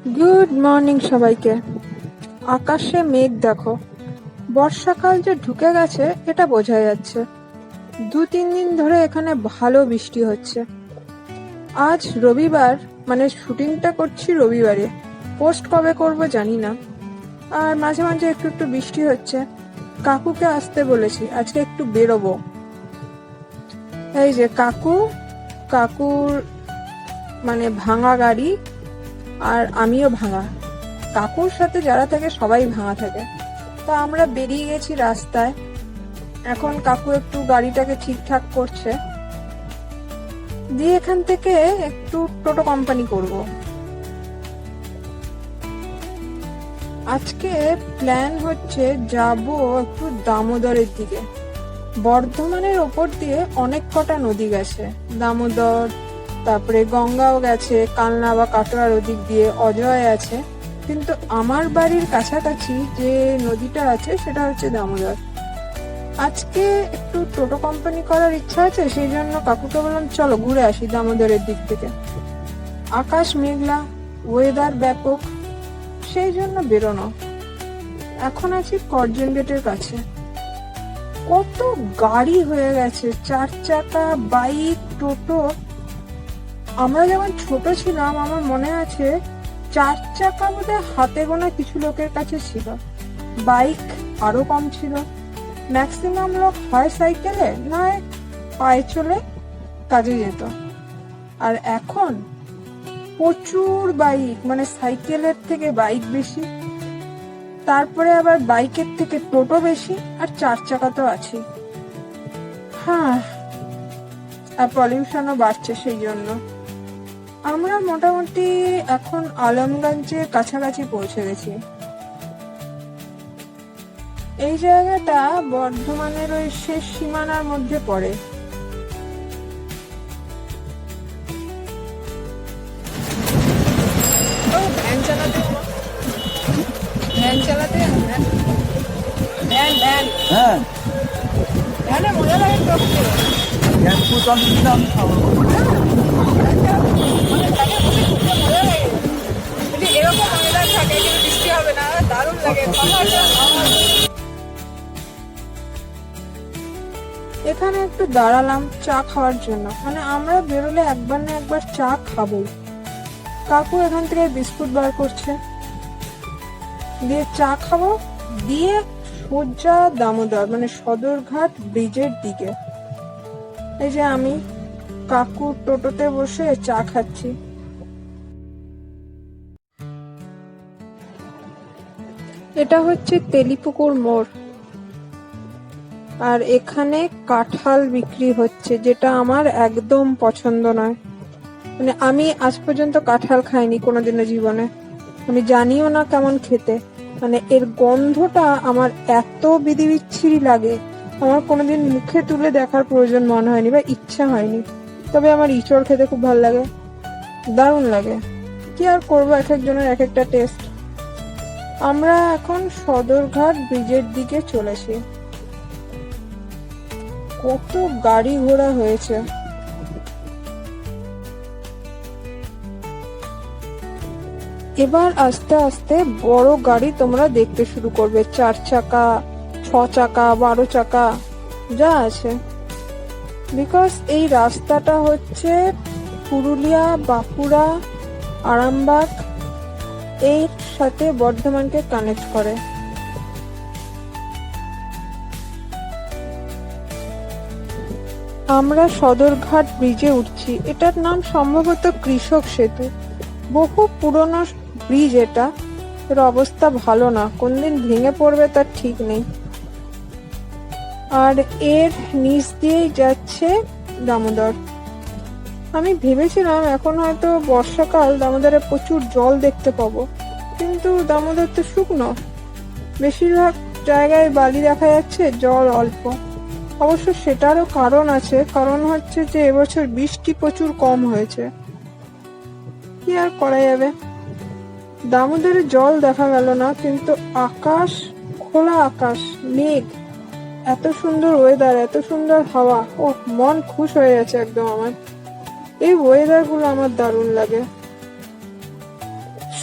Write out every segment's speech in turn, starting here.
Good morning সবাইকে। আকাশে মেঘ দেখো, বর্ষাকাল যে ঢুকে গেছে এটা বোঝা যাচ্ছে। 2-3 দিন ধরে এখানে ভালো বৃষ্টি হচ্ছে। আজ রবিবার, মানে শুটিংটা করছি রবিবারে, পোস্ট কবে করব জানি না। আর মাঝে মাঝে একটু একটু বৃষ্টি হচ্ছে। কাকুকে আসতে বলেছি, আজকে একটু বেরোবো। এই যে কাকুর মানে ভাঙা গাড়ি, আর আমিও ভাঙা। কাকুর সাথে যারা থাকে সবাই ভাঙা থাকে। তা আমরা বেরিয়ে গেছি রাস্তায়। এখন কাকু একটু গাড়িটাকে ঠিকঠাক করছে, দিয়ে এখান থেকে একটু টোটো কোম্পানি করব। আজকে প্ল্যান হচ্ছে যাব একটু দামোদরের দিকে। বর্ধমানের ওপর দিয়ে অনেক কটা নদী গেছে, দামোদর, তারপরে গঙ্গাও গেছে, কালনা বা কাটোয়ার ওদিক দিয়ে অজয় আছে। কিন্তু আমার বাড়ির কাছাকাছি যে নদীটা আছে সেটা হচ্ছে দামোদর। আজকে একটু টোটো কোম্পানি করার ইচ্ছা আছে, সেই জন্য কাকুকে বললাম চলো ঘুরে আসি দামোদরের দিক থেকে। আকাশ মেঘলা, ওয়েদার ব্যাপক, সেই জন্য বেরোনো। এখন আছি করজন গেটের কাছে। কত গাড়ি হয়ে গেছে, 4 চাকা, বাইক, টোটো। আমরা যখন ছোট ছিলাম আমার মনে আছে 4 চাকা বোধহয় হাতে গোনা কিছু লোকের কাছে ছিল, বাইক আরো কম ছিল। ম্যাক্সিমাম লোক হয় সাইকেলে নয় পায়ে চলে কাজে যেত। আর এখন প্রচুর বাইক, মানে সাইকেলের থেকে বাইক বেশি, তারপরে আবার বাইকের থেকে টোটো বেশি, আর 4 চাকা তো আছে। হ্যাঁ, আর পলিউশনও বাড়ছে সেই জন্য। আমরা মোটামুটি এখন আলমগঞ্জের কাছাকাছি পৌঁছে গেছি। এই জায়গাটা বর্ধমানের ওই শেষ সীমানার মধ্যে পড়ে। ভ্যান চালাতে হ্যাঁ ভ্যানে মজা লাগে তো। একটু চল্লিশ দাম খাবো। এরকম ওয়েদার থাকে কিন্তু বৃষ্টি হবে না, দারুণ লাগে। এখানে একটু দাঁড়ালাম চা খাওয়ার জন্য, মানে আমরা বেরোলে একবার না একবার চা খাবো। কাকু এখান থেকে বিস্কুট বার করছে, দিয়ে চা খাবো, দিয়ে সোজা দামোদর মানে সদরঘাট ব্রিজের দিকে। এই যে আমি কাকুর টোটোতে বসে চা খাচ্ছি। এটা হচ্ছে তেলিপুকুর মোড়, আর এখানে কাঁঠাল বিক্রি হচ্ছে, যেটা আমার একদম পছন্দ নয়। মানে আমি আজ পর্যন্ত কাঁঠাল খাইনি কোনোদিনও জীবনে, আমি জানিও না কেমন খেতে। মানে এর গন্ধটা আমার এত বিচ্ছিরি লাগে, আমার কোনোদিন মুখে তুলে দেখার প্রয়োজন মনে হয়নি বা ইচ্ছা হয়নি। তবে আমার ইঁচড় খেতে খুব ভালো লাগে, দারুণ লাগে। কি আর করবো, এক একজনের এক একটা টেস্ট। আমরা এখন সদরঘাট ব্রিজের দিকে চলেছি। কত গাড়ি ঘোড়া হয়েছে। এবার আস্তে আস্তে বড় গাড়ি তোমরা দেখতে শুরু করবে, 4 চাকা, 6 চাকা, 12 চাকা যা আছে। বিকজ এই রাস্তাটা হচ্ছে পুরুলিয়া, বাঁকুড়া, আরামবাগ এর সাথে বর্ধমানকে কানেক্ট করে। আমরা সদরঘাট ব্রিজে উঠছি। এটার নাম সম্ভবত কৃষক সেতু, বহু পুরনো ব্রিজ এটা। এর অবস্থা ভালো না, কোনদিন ভেঙে পড়বে তার ঠিক নেই। আর এর নিচ দিয়েই যাচ্ছে দামোদর। আমি ভেবেছিলাম এখন হয়তো বর্ষাকাল, দামোদরে প্রচুর জল দেখতে পাবো, কিন্তু দামোদর তো শুকনো, বেশিরভাগ জায়গায় বালি দেখা যাচ্ছে, জল অল্প। অবশ্য সেটারও কারণ আছে, কারণ হচ্ছে যে এবছর বৃষ্টি প্রচুর কম হয়েছে। কি আর করা যাবে। দামোদরে জল দেখা গেল না, কিন্তু আকাশ, খোলা আকাশ, মেঘ, এত সুন্দর ওয়েদার, এত সুন্দর হাওয়া, ও মন খুশ হয়ে গেছে একদম আমার। এই ওয়েদার গুলো আমার দারুণ লাগে।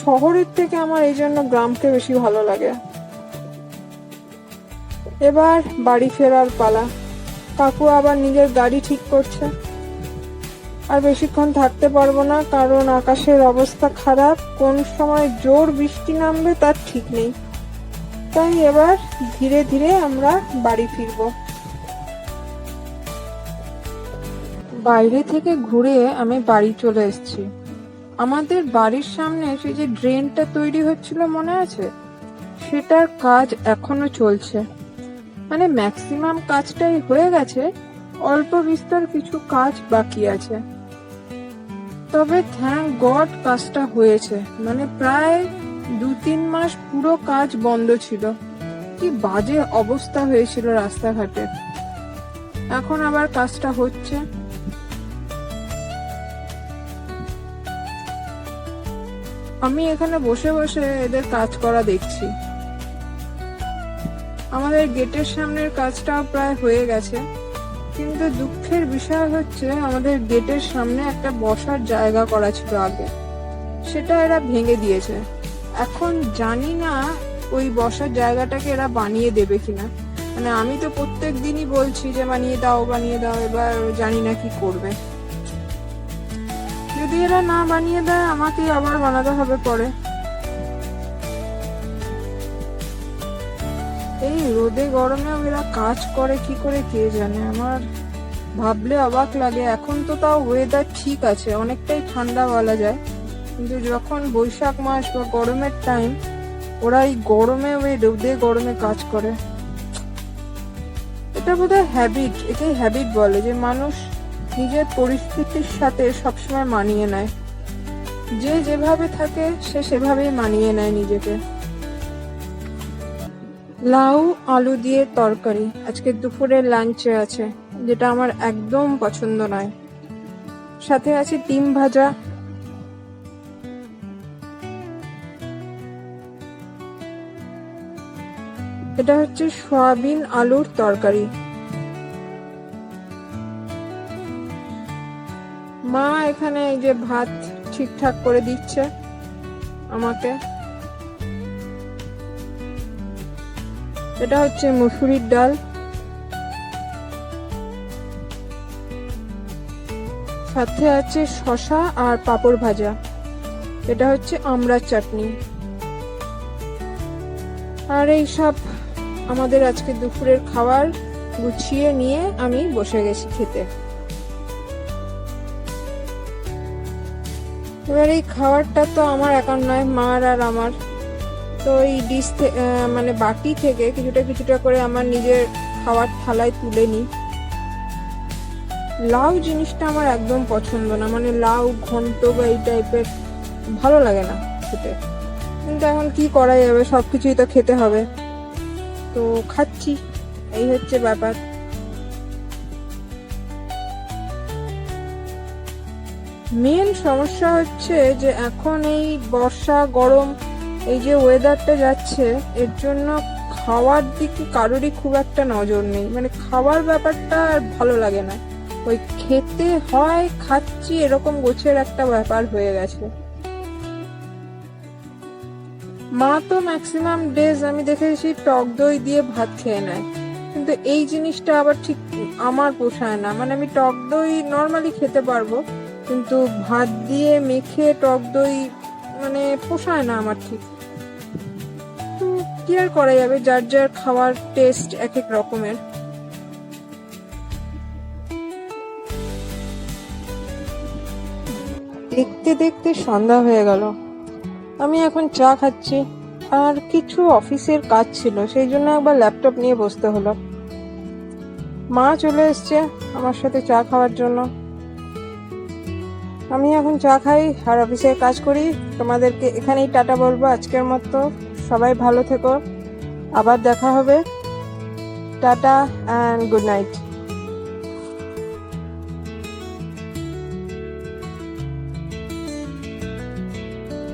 শহরের থেকে আমার এই জন্য গ্রামকে বেশি ভালো লাগে। এবার বাড়ি ফেরার পালা। কাকু আবার নিজের গাড়ি ঠিক করছে। আর বেশিক্ষণ থাকতে পারবো না, কারণ আকাশের অবস্থা খারাপ, কোন সময় জোর বৃষ্টি নামবে তার ঠিক নেই। তাই এবার ধীরে ধীরে আমরা বাড়ি ফিরবো। বাইরে থেকে ঘুরে আমি বাড়ি চলে এসেছি। আমাদের বাড়ির সামনে সেই যে ড্রেনটা তৈরি হচ্ছিল মনে আছে, সেটার কাজ এখনো চলছে। মানে ম্যাক্সিমাম কাজটাই হয়ে গেছে, অল্প বিস্তর কিছু কাজ বাকি আছে। তবে থ্যাঙ্ক গড কাজটা হয়েছে। মানে প্রায় 2-3 মাস পুরো কাজ বন্ধ ছিল, কি বাজে অবস্থা হয়েছিল রাস্তাঘাটে। এখন আবার কাজটা হচ্ছে। আমি এখানে বসে বসে এদের কাজ করা দেখছি। আমাদের গেটের সামনের কাজটাও প্রায় হয়ে গেছে, কিন্তু দুঃখের বিষয় হচ্ছে আমাদের গেটের সামনে একটা বসার জায়গা করা ছিল আগে, সেটা এরা ভেঙে দিয়েছে। এখন জানি না ওই বসার জায়গাটাকে এরা বানিয়ে দেবে কিনা। মানে আমি তো প্রত্যেক দিনই বলছি যে বানিয়ে দাও বানিয়ে দাও, এবার জানি না কি করবে। যদি এরা না বানিয়ে দেয় আমাকে আবার বানাতে হবে পরে। এই রোদে গরমেও এরা কাজ করে কি করে কে জানে। আমার ভাবলে অবাক লাগে। এখন তো তাও ওয়েদার ঠিক আছে, অনেকটাই ঠান্ডা বলা যায়, কিন্তু যখন বৈশাখ মাস বা গরমের টাইম, ওরা এই গরমে ওই রোদে গরমে কাজ করে। এটা বোধহয় হ্যাবিট, এটাই হ্যাবিট বলে, যে মানুষ নিজের পরিস্থিতির সাথে সবসময় মানিয়ে নেয়। যে যেভাবে থাকে সে সেভাবেই মানিয়ে নেয় নিজেকে। লাউ আলু দিয়ে তরকারি আজকে দুপুরের লাঞ্চে আছে, যেটা আমার একদম পছন্দ নয়। সাথে আছে ডিম ভাজা। এটা হচ্ছে সয়াবিন আলুর তরকারি। মা এখানে এই যে ভাত ঠিকঠাক করে দিচ্ছে আমাকে। এটা হচ্ছে মসুরির ডাল, সাথে আছে শসা আর পাঁপড় ভাজা। এটা হচ্ছে আমড়ার চাটনি। আর এই সব আমাদের আজকে দুপুরের খাবার গুছিয়ে নিয়ে আমি বসে গেছি খেতে। এবার এই খাবারটা তো আমার একার নয়, মার আর আমার। তো এই ডিশ মানে বাটি থেকে কিছুটা কিছুটা করে আমার নিজের খাওয়ার থালায় তুলে নিই। লাউ জিনিসটা আমার একদম পছন্দ না, মানে লাউ ঘন্ট বা এই টাইপের ভালো লাগে না খেতে। কিন্তু এখন কি করা যাবে, সবকিছুই তো খেতে হবে, তো খাচ্ছি, এই হচ্ছে ব্যাপার। মেন সমস্যা হচ্ছে যে এখন এই বর্ষা গরম এই যে ওয়েদারটা যাচ্ছে, এর জন্য খাওয়ার দিকে কারোরই খুব একটা নজর নেই। মানে খাওয়ার ব্যাপারটা আর ভালো লাগে না, ওই খেতে হয় খাচ্ছি এরকম গোছের একটা ব্যাপার হয়ে গেছে। মা তো ম্যাক্সিমাম ডেজ আমি দেখেছি টক দই দিয়ে ভাত খেয়ে নেয়, কিন্তু এই জিনিসটা আবার ঠিক আমার পোষায় না। মানে আমি টক দই নর্মালি খেতে পারবো, কিন্তু ভাত দিয়ে মেখে টক দই মানে পোষায় না আমার ঠিক। কি আর করা যাবে, যার যার খাওয়ার টেস্ট এক এক রকমের। দেখতে দেখতে সন্ধ্যা হয়ে গেল। আমি এখন চা খাচ্ছি, আর কিছু অফিসের কাজ ছিল, সেই জন্য একবার ল্যাপটপ নিয়ে বসতে হলো। মা চলে এসছে আমার সাথে চা খাওয়ার জন্য। আমি এখন চা খাই আর অফিসের কাজ করি। তোমাদেরকে এখানেই টাটা বলবো আজকের মতো। সবাই ভালো থেকো, আবার দেখা হবে। Tata and good night.